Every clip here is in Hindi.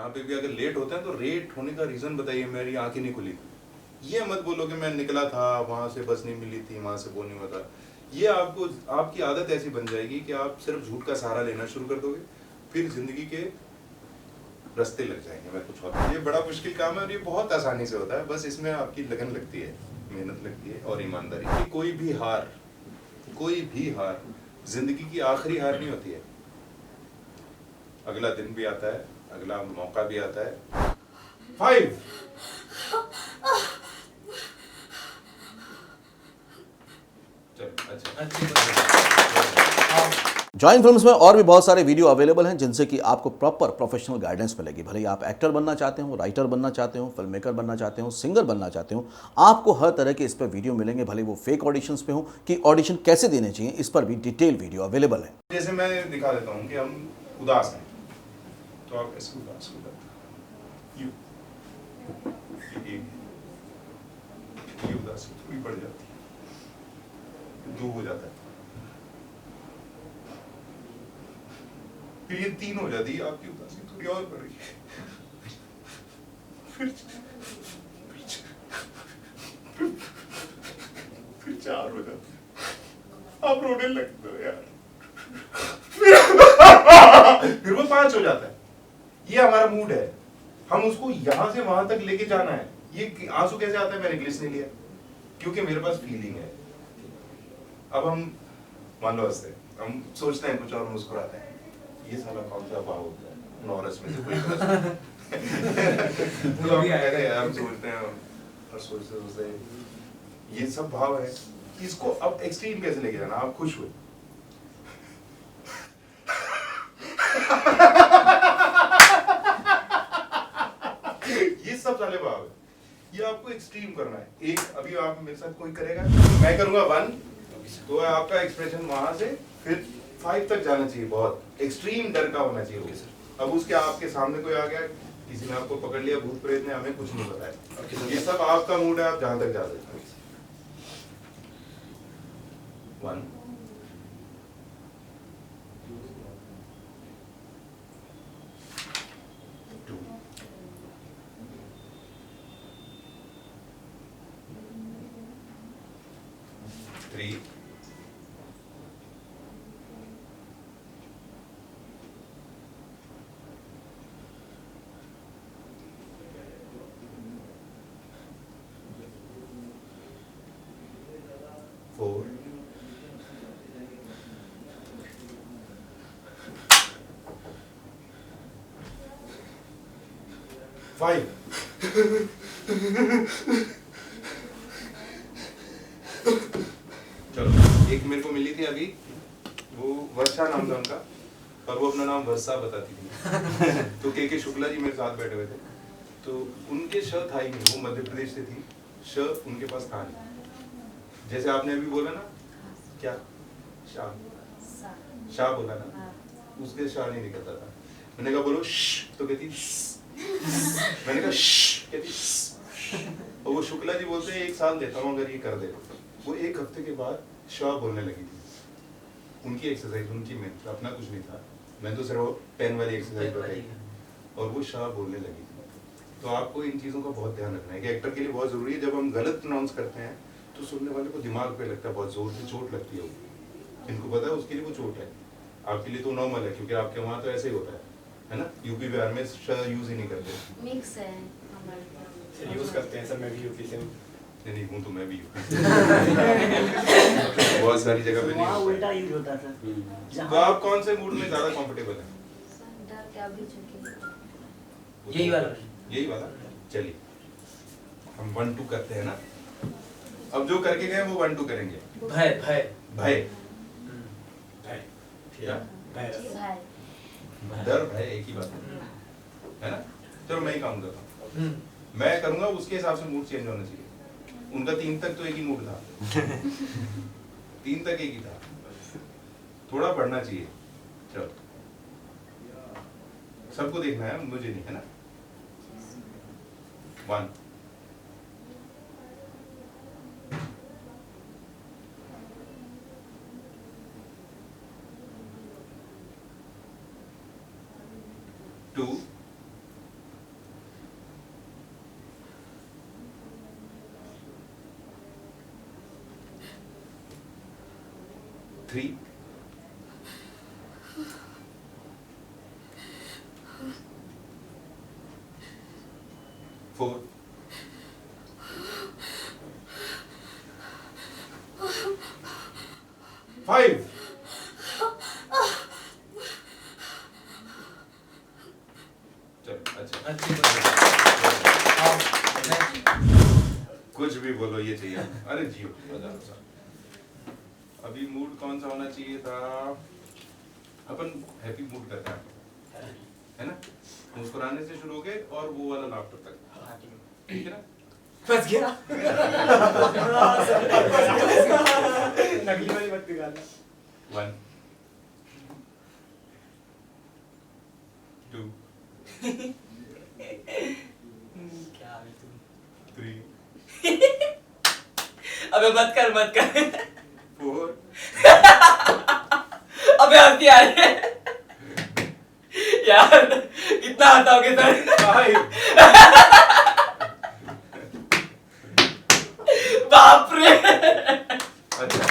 जहाँ पे भी अगर लेट होते हैं तो लेट होने का रीज़न बताइए, मेरी आंखें नहीं खुली, ये मत बोलो कि मैं निकला था वहाँ से बस नहीं मिली थी, वहाँ से वो नहीं हुआ था। ये आपको, आपकी आदत ऐसी बन जाएगी कि आप सिर्फ झूठ का सहारा लेना शुरू कर दोगे, फिर जिंदगी के रास्ते लग जाएंगे। मैं कुछ और, ये बड़ा मुश्किल काम है और ये बहुत आसानी से होता है, बस इसमें आपकी लगन लगती है, मेहनत लगती है और ईमानदारी। कि कोई भी हार जिंदगी की आखिरी हार नहीं होती है। अगला दिन भी आता है, अगला मौका भी आता है। 5 जॉइन फिल्म्स में और भी बहुत सारे वीडियो अवेलेबल हैं जिनसे कि आपको प्रॉपर प्रोफेशनल गाइडेंस मिलेगी। भले ही आप एक्टर बनना चाहते हो, राइटर बनना चाहते हो, फिल्म मेकर बनना चाहते हो, सिंगर बनना चाहते हो, आपको हर तरह के इस पर वीडियो मिलेंगे। भले वो फेक ऑडिशंस पे हो कि ऑडिशन कैसे देने चाहिए, इस पर भी डिटेल वीडियो अवेलेबल है। जैसे मैं दिखा देता हूँ कि हम उदास हैं, तो आप ऐसे उदास हो जाते हैं, ये उदासी थोड़ी बढ़ जाती है, 2 हो जाता है, फिर ये 3 हो जाती है, आपकी उदासी थोड़ी और बढ़ रही है, फिर 4 हो जाती है, आप रोने लगते हो यार, फिर वो 5 हो जाता है। ये हमारा मूड है, हम उसको यहां से वहां तक लेके जाना है। ये आंसू कैसे आता है, मैंने इंग्लिश नहीं लिया क्योंकि मेरे पास फीलिंग है। अब हम मान लो हंसते, हम सोचते हैं कुछ और मुस्कुराते हैं, ये साला कौन सा भाव होता है नॉरस में से कोई तो हम सोचते हैं और सोचते ये सब भाव है। इसको अब एक्सट्रीम कैसे लेके जाना, आप खुश हुए ये सब साले भाव है, ये आपको एक्सट्रीम करना है। एक अभी आप मेरे साथ कोई करेगा, मैं करूंगा 1, तो आपका एक्सप्रेशन वहां से फिर 5 तक जाना चाहिए, बहुत एक्सट्रीम डर का होना चाहिए। अब उसके आपके सामने कोई आ गया, किसी ने आपको पकड़ लिया, भूत प्रेत ने, हमें कुछ नहीं बताया, ये सब आपका मूड है, आप जहां तक जा सकते हैं। 1 2 3 4 5 चलो, एक मेरे को मिली थी अभी, वो वर्षा नाम था उनका, और वो अपना नाम वर्षा बताती थी तो के शुक्ला जी मेरे साथ बैठे हुए थे, तो उनके श था ही नहीं, वो मध्य प्रदेश से थी, श उनके पास था नहीं। जैसे आपने अभी बोला ना, क्या शाह बोला ना, उसके शाह नहीं निकलता था। मैंने कहा बोलो श, तो कहती मैंने कहा श, कहती और वो शुक्ला जी बोलते हैं 1 साल देता हूँ अगर ये कर दे। वो 1 हफ्ते के बाद शाह बोलने लगी थी। उनकी एक्सरसाइज, उनकी मेहनत, अपना कुछ नहीं था, मैं तो सिर्फ पेन वाली एक्सरसाइज बताई और वो शाह बोलने लगी थी। तो आपको इन चीज़ों का बहुत ध्यान रखना है कि एक्टर के लिए बहुत ज़रूरी है, जब हम गलत प्रोनाउंस करते हैं तो सुनने वाले को दिमाग पे लगता है, बहुत जोर से चोट लगती है। इनको पता है उसके लिए वो चोट है, आपके लिए तो नॉर्मल है क्योंकि आपके वहाँ तो ऐसे ही होता है ना। यूपी बिहार में यूज ही नहीं करते, मिक्स है यूज करते हैं, सब में भी यूपी से नहीं हूँ तो मैं भी हूँ बहुत सारी जगह पे नहीं उल्टा यूज होता था। तो आप कौन से मूड में ज्यादा कंफर्टेबल हैं? डर क्या भी चुके यही वाला। चलिए हम 1 2 करते हैं ना, अब जो करके गए वो 1 2 करेंगे। भय भय भय, भय क्या भय भाई डर भय एक ही बात है ना। चलो मैं ही काम करता हूँ, मैं करूंगा, उसके हिसाब से मूड चेंज होना चाहिए। उनका 3 तक तो एक ही मूड था 3 तक एक ही था, थोड़ा बढ़ना चाहिए। चलो सबको देखना है, मुझे नहीं, है ना। 1 2 3 4 5 चलो अच्छा अच्छी कुछ भी बोलो ये चाहिए अरे जियो मजा आता। अभी मूड कौन सा होना चाहिए था अपन हैप्पी मूड करते हैं है ना मुस्कुराने से शुरू हो गए और वो वाला लाफ्टर तक ठीक है ना फंस गया नकली वाली मत निकालना 1 2 क्या है तू 3 अबे मत कर 4 अबे हंसी आ रही है यार कितना हंसाओगे सर 5 बाप रे अच्छा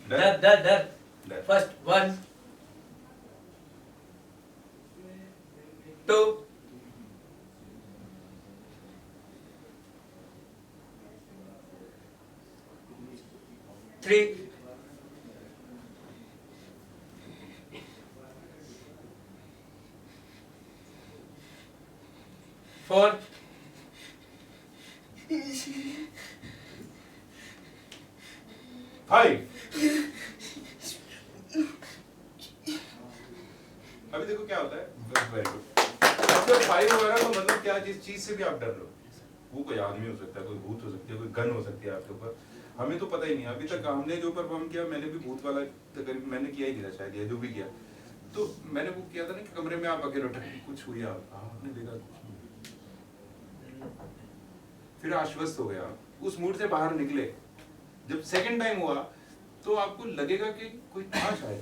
डर डर डर डर फर्स्ट 1 2 3 4 5 अभी देखो क्या होता है वेरी गुड अब जब 5 हो रहा है तो मतलब क्या जिस चीज से भी आप डर रहे हो वो कोई आदमी हो सकता है कोई भूत हो सकती है कोई गन हो सकती है आपके ऊपर हमें तो पता ही नहीं अभी तक हमने जो परफॉर्म किया मैंने भी भूत वाला तकरीबन मैंने किया ही नहीं था शायद या जो भी किया तो मैंने वो किया था ना कि कमरे में आप अकेले उठे कुछ हुई आपने देखा कुछ नहीं। फिर आश्वस्त हो गया उस मूड से बाहर निकले जब सेकंड टाइम हुआ तो आपको लगेगा कि कोई था शायद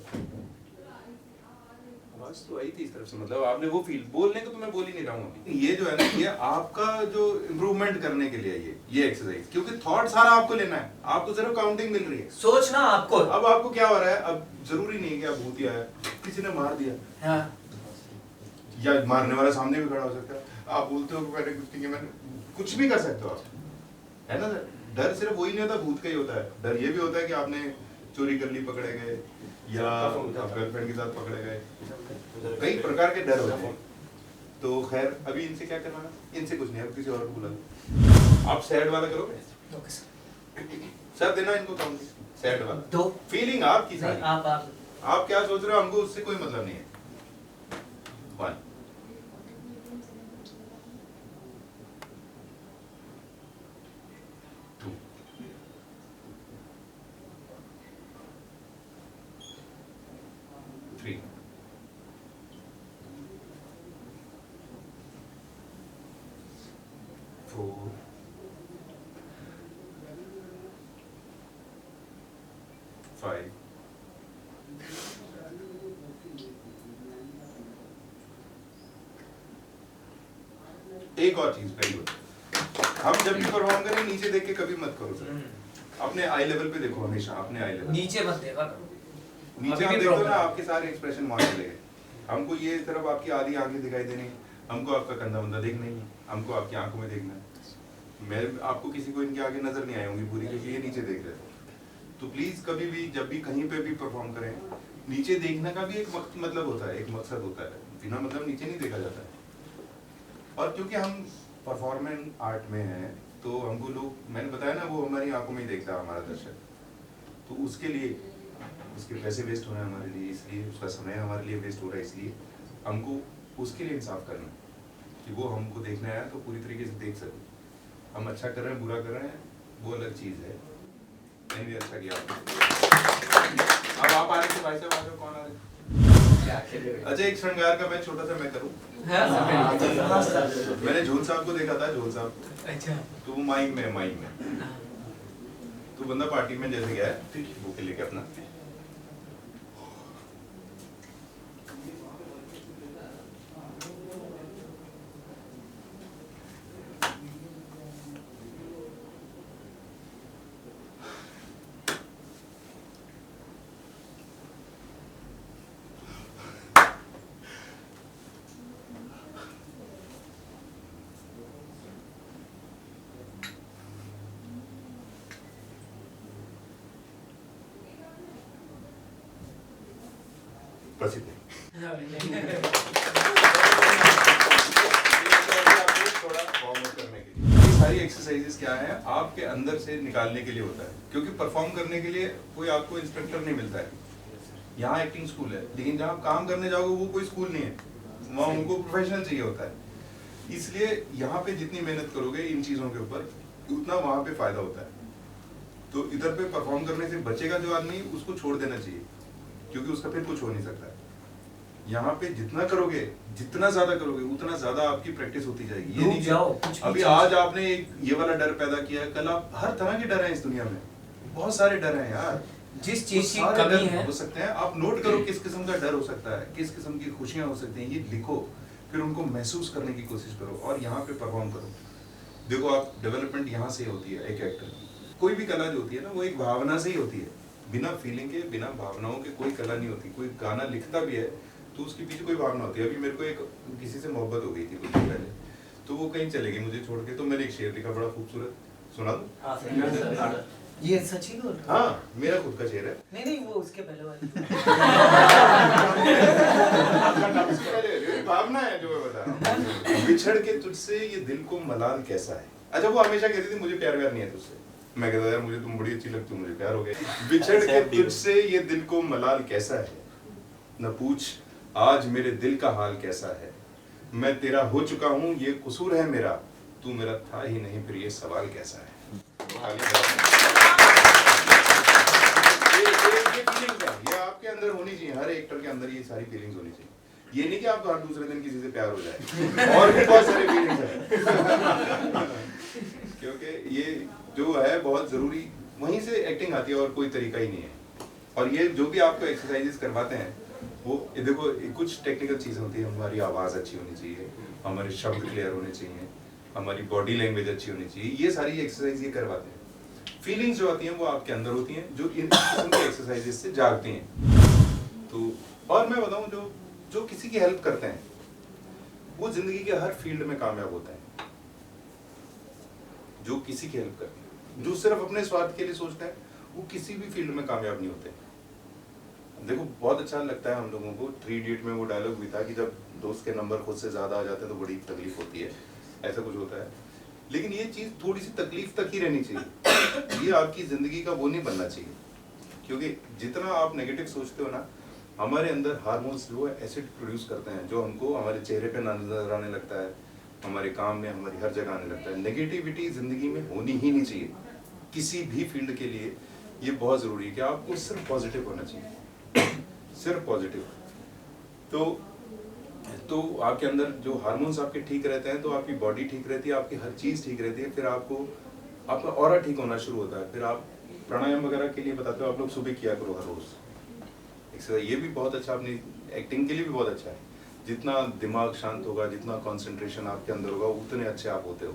आवाज तो आई थी इस तरफ से मतलब आपने वो फील बोलने को तो मैं बोल ही नहीं रहा हूँ अभी ये जो है ना ये आपका जो इम्प्रूवमेंट करने के लिए ये एक्सरसाइज क्योंकि थॉट सारा आपको लेना है आपको सिर्फ काउंटिंग मिल रही है सोचना आपको अब आपको क्या हो रहा है अब जरूरी नहीं है कि आप भूत आया किसी ने मार दिया हाँ या मारने वाला सामने भी खड़ा हो सकता है आप बोलते हो कि मैंने कुछ नहीं किया मैंने कुछ भी कर सकते हो आप है ना डर सिर्फ वही नहीं होता भूत का ही होता है डर ये भी होता है कि आपने चोरी कर ली पकड़े गए या आप गर्लफ्रेंड के साथ पकड़े गए कई प्रकार के डर होते हैं तो खैर अभी इनसे क्या करवाना इनसे कुछ नहीं अब किसी और को बुला लो आप सैड वाला करोगे ओके सर सर देना इनको काउंट सैड वाला 2 फीलिंग आपकी नहीं सारी आप आप क्या सोच रहे हो हमको उससे कोई मतलब नहीं है 1 2 3 4 5 एक और चीज वेरी गुड हम जब भी परफॉर्म करें नीचे देख के कभी मत करो सर अपने आई लेवल पे देखो हमेशा अपने आई लेवल नीचे मत देखा नीचे आप देखो ना आपके सारे एक्सप्रेशन वहां चलेंगे हमको ये तरफ आपकी आधी आंखें दिखाई देनी हमको आपका कंधा बंदा देखना ही है हमको आपकी आंखों में देखना है मैं आपको किसी को इनके आगे नजर नहीं आई होंगी पूरी क्योंकि ये नीचे देख रहे थे तो प्लीज कभी भी जब भी कहीं पे भी परफॉर्म करें नीचे देखने का भी एक मतलब होता है एक मकसद होता है बिना मतलब नीचे नहीं देखा जाता है और क्योंकि हम परफॉर्मेंस आर्ट में हैं तो हमको लोग मैंने बताया ना वो हमारी आंखों में ही देखता है हमारा दर्शक तो उसके लिए उसके पैसे वेस्ट हो रहे हैं हमारे लिए इसलिए उसका समय हमारे लिए वेस्ट हो रहा है इसलिए हमको उसके लिए इंसाफ करना है कि वो हमको देखने आया तो पूरी तरीके से देख सके हम अच्छा कर रहे हैं बुरा कर रहे हैं वो अलग चीज़ है मैंने भी अच्छा किया अब आप आ रहे थे भाई साहब आ रहे हो, कौन आ रहे अच्छा एक श्रृंगार का मैं छोटा सा मैं करूं मैंने झोल साहब को देखा था झोल साहब अच्छा तो वो माइक में तो बंदा पार्टी में जैसे गया है वो के लेके अपना बस इतने थोड़ा वार्म अप करने के लिए। ये सारी एक्सरसाइजेस क्या है आपके अंदर से निकालने के लिए होता है, क्योंकि परफॉर्म करने के लिए कोई आपको इंस्ट्रक्टर नहीं मिलता है। यहाँ एक्टिंग स्कूल है, लेकिन जहाँ आप काम करने जाओगे वो कोई स्कूल नहीं है, वहाँ उनको प्रोफेशनल चाहिए होता है। इसलिए यहाँ पे जितनी मेहनत करोगे इन चीजों के ऊपर उतना वहाँ पे फायदा होता है। तो इधर पे परफॉर्म करने से बचेगा जो आदमी, उसको छोड़ देना चाहिए, क्योंकि उसका फिर कुछ हो नहीं सकता है। यहाँ पे जितना करोगे, जितना ज्यादा करोगे, उतना ज्यादा आपकी प्रैक्टिस होती जाएगी। ये नहीं जाओ, कि कुछ अभी आज आपने एक ये वाला डर पैदा किया, कल आप हर तरह के डर हैं इस दुनिया में, बहुत सारे डर हैं यार। जिस चीज की सारे कमी डर है हो सकते हैं, आप नोट करो किस किस्म का डर हो सकता है, किस किस्म की खुशियां हो सकती हैं, ये लिखो, फिर उनको महसूस करने की कोशिश करो और यहाँ पे परफॉर्म करो। देखो आप डेवलपमेंट यहाँ से होती है एक एक्टर की। कोई भी कला जो होती है ना, वो एक भावना से ही होती है। बिना फीलिंग के, बिना भावनाओं के कोई कला नहीं होती। कोई गाना लिखता भी है तो उसके पीछे कोई भावना होती है। अभी मेरे को एक किसी से मोहब्बत हो गई थी कुछ दिन पहले, तो वो कहीं चले गई मुझे छोड़ के, तो मैंने एक शेर लिखा बड़ा खूबसूरत, सुना दूं? ये सच्ची बोल रहे हो? हाँ, मेरा खुद का शेर है। नहीं नहीं, वो उसके पहले वाली। ये भावना है जो मैं बता रहा हूँ। बिछड़ के तुझसे ये दिल को मलाल कैसा है। अच्छा, वो हमेशा कहती थी मुझे प्यार व्यार नहीं है तुझसे। मैं कहता यार मुझे तुम बड़ी अच्छी लगती हो, मुझे प्यार हो गया। बिछड़ के तुझसे ये दिल को मलाल कैसा है, न पूछ आज मेरे दिल का हाल कैसा है। मैं तेरा हो चुका हूँ, ये कसूर है मेरा, तू मेरा था ही नहीं, फिर ये सवाल कैसा है। ये फीलिंग्स है, ये आपके अंदर होनी चाहिए, हर एक्टर के अंदर ये सारी फीलिंग्स होनी चाहिए। ये नहीं कि आपको हर दूसरे दिन किसी से प्यार हो जाए, और भी बहुत सारे फीलिंग्स है। क्योंकि ये जो है बहुत जरूरी, वहीं से एक्टिंग आती है और कोई तरीका ही नहीं है। और ये जो भी आपको एक्सरसाइजेस करवाते हैं, वो देखो कुछ टेक्निकल चीजें होती है। हमारी आवाज अच्छी होनी चाहिए, हमारे शब्द क्लियर होने चाहिए, हमारी बॉडी लैंग्वेज अच्छी होनी चाहिए। ये सारी एक्सरसाइज ये करवाते हैं। फीलिंग्स जो आती हैं वो आपके अंदर होती हैं, जो इन किस्म की एक्सरसाइजेस से जागती हैं। तो और मैं बताऊं, जो किसी की हेल्प करते हैं वो जिंदगी के हर फील्ड में कामयाब होते हैं। जो किसी की हेल्प करते हैं, जो सिर्फ अपने स्वार्थ के लिए सोचते हैं, वो किसी भी फील्ड में कामयाब नहीं होते। देखो बहुत अच्छा लगता है हम लोगों को, 3 इडियट में वो डायलॉग भी था कि जब दोस्त के नंबर खुद से ज्यादा आ जाते हैं तो बड़ी तकलीफ होती है, ऐसा कुछ होता है। लेकिन ये चीज थोड़ी सी तकलीफ तक ही रहनी चाहिए, ये आपकी जिंदगी का वो नहीं बनना चाहिए। क्योंकि जितना आप नेगेटिव सोचते हो ना, हमारे अंदर हार्मोन्स जो है एसिड प्रोड्यूस करते हैं, जो हमको हमारे चेहरे पे नजर आने लगता है, हमारे काम में, हमारी हर जगह आने लगता है। नेगेटिविटी जिंदगी में होनी ही नहीं चाहिए। किसी भी फील्ड के लिए ये बहुत जरूरी है कि आपको सिर्फ पॉजिटिव होना चाहिए, सिर्फ पॉजिटिव। तो आपके अंदर जो हार्मोन्स आपके ठीक रहते हैं, तो आपकी बॉडी ठीक रहती है, आपकी हर चीज ठीक रहती है। फिर आपका ऑरा ठीक होना शुरू होता है। फिर आप प्राणायाम वगैरह के लिए बताते हो, आप लोग सुबह किया करो हर रोज एक्सरसाइज। ये भी बहुत अच्छा, अपनी एक्टिंग के लिए भी बहुत अच्छा है। जितना दिमाग शांत होगा, जितना कंसंट्रेशन आपके अंदर होगा, उतने अच्छे आप होते हो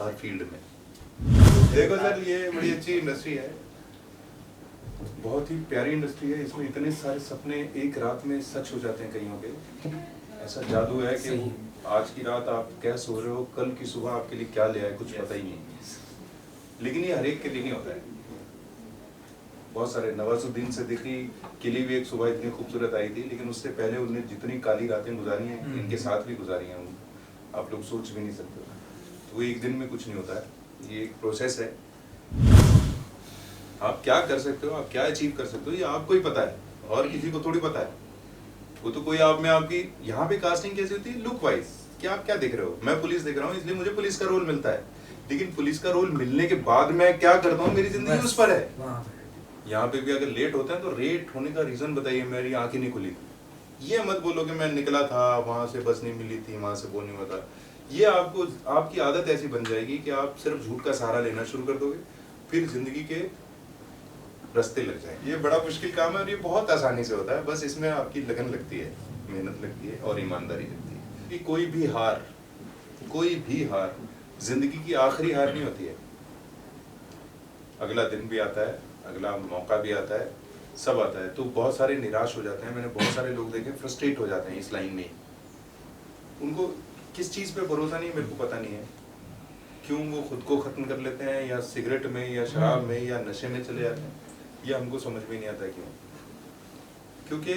हर फील्ड में। देखो सर, ये बड़ी अच्छी इंडस्ट्री है, बहुत ही प्यारी इंडस्ट्री है। इसमें इतने सारे सपने एक रात में सच हो जाते हैं कईयों के। ऐसा जादू है कि आज की रात आप क्या सो रहे हो, कल की सुबह आपके लिए क्या ले आए कुछ पता ही नहीं। लेकिन ये हर एक के लिए नहीं होता है। बहुत सारे, नवाजुद्दीन सिद्दीकी के लिए भी एक सुबह इतनी खूबसूरत आई थी, लेकिन उससे पहले उन्होंने जितनी काली रातें गुजारी हैं, इनके साथ भी गुजारी हैं, आप लोग सोच भी नहीं सकते। तो वो एक दिन में कुछ नहीं होता है, ये एक प्रोसेस है। आप क्या कर सकते हो, आप क्या अचीव कर सकते हो, ये आपको ही पता है, और किसी को थोड़ी पता है। वो तो कोई आप में, आपकी यहाँ पे कास्टिंग कैसी होती है, लुक वाइज, कि आप क्या देख रहे हो। मैं पुलिस देख रहा हूँ, इसलिए मुझे पुलिस का रोल मिलता है, लेकिन पुलिस का रोल मिलने के बाद मैं क्या करता हूँ, मेरी जिंदगी उस पर है। यहाँ पे भी अगर लेट होता है तो लेट होने का रीजन बताइए, मेरी आंखें नहीं खुली, ये मत बोलो कि मैं निकला था, वहां से बस नहीं मिली थी, वहां से वो नहीं हुआ था। ये आपको, आपकी आदत ऐसी बन जाएगी कि आप सिर्फ झूठ का सहारा लेना शुरू कर दोगे, फिर जिंदगी के रास्ते लग जाएंगे। ये बड़ा मुश्किल काम है और ये बहुत आसानी से होता है, बस इसमें आपकी लगन लगती है, मेहनत लगती है और ईमानदारी लगती है। कि कोई भी हार जिंदगी की आखिरी हार नहीं होती है। अगला दिन भी आता है, अगला मौका भी आता है, सब आता है। तो बहुत सारे निराश हो जाते हैं, मैंने बहुत सारे लोग देखे फ्रस्ट्रेट हो जाते हैं इस लाइन में। उनको किस चीज़ पे भरोसा नहीं, मेरे को पता नहीं है। क्यों वो खुद को ख़त्म कर लेते हैं, या सिगरेट में, या शराब में, या नशे में चले जाते हैं, ये हमको समझ में नहीं आता क्यों। क्योंकि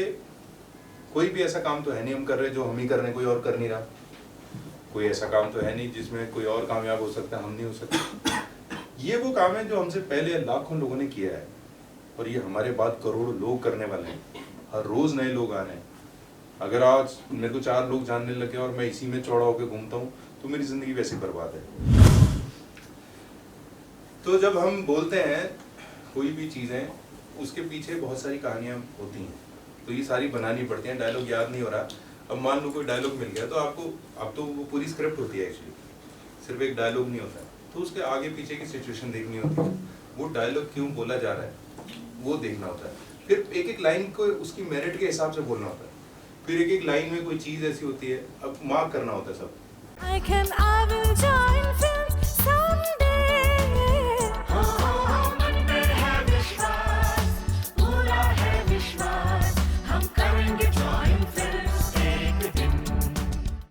कोई भी ऐसा काम तो है नहीं हम कर रहे जो हम ही कर रहे हैं, कोई और कर नहीं रहा। कोई ऐसा काम तो है नहीं जिसमें कोई और कामयाब हो सकता है, हम नहीं हो सकते। ये वो काम है जो हमसे पहले लाखों लोगों ने किया है और ये हमारे बाद करोड़ों लोग करने वाले हैं। हर रोज नए लोग आ रहे हैं। अगर आज मेरे को 4 लोग जानने लगे और मैं इसी में चौड़ा होकर घूमता हूँ तो मेरी जिंदगी वैसे बर्बाद है। तो जब हम बोलते हैं कोई भी चीजें, उसके पीछे बहुत सारी कहानियां होती हैं, तो ये सारी बनानी पड़ती हैं। डायलॉग याद नहीं हो रहा, अब मान लो कोई डायलॉग मिल गया तो आपको, अब तो वो पूरी स्क्रिप्ट होती है एक्चुअली, सिर्फ एक डायलॉग नहीं होता है, तो उसके आगे पीछे की सिचुएशन देखनी होती है, वो डायलॉग क्यों बोला जा रहा है वो देखना होता है, फिर एक एक लाइन को उसकी मेरिट के हिसाब से बोलना होता है, फिर एक एक लाइन में कोई चीज ऐसी होती है, अब मार्क करना होता है सब। I will join films someday.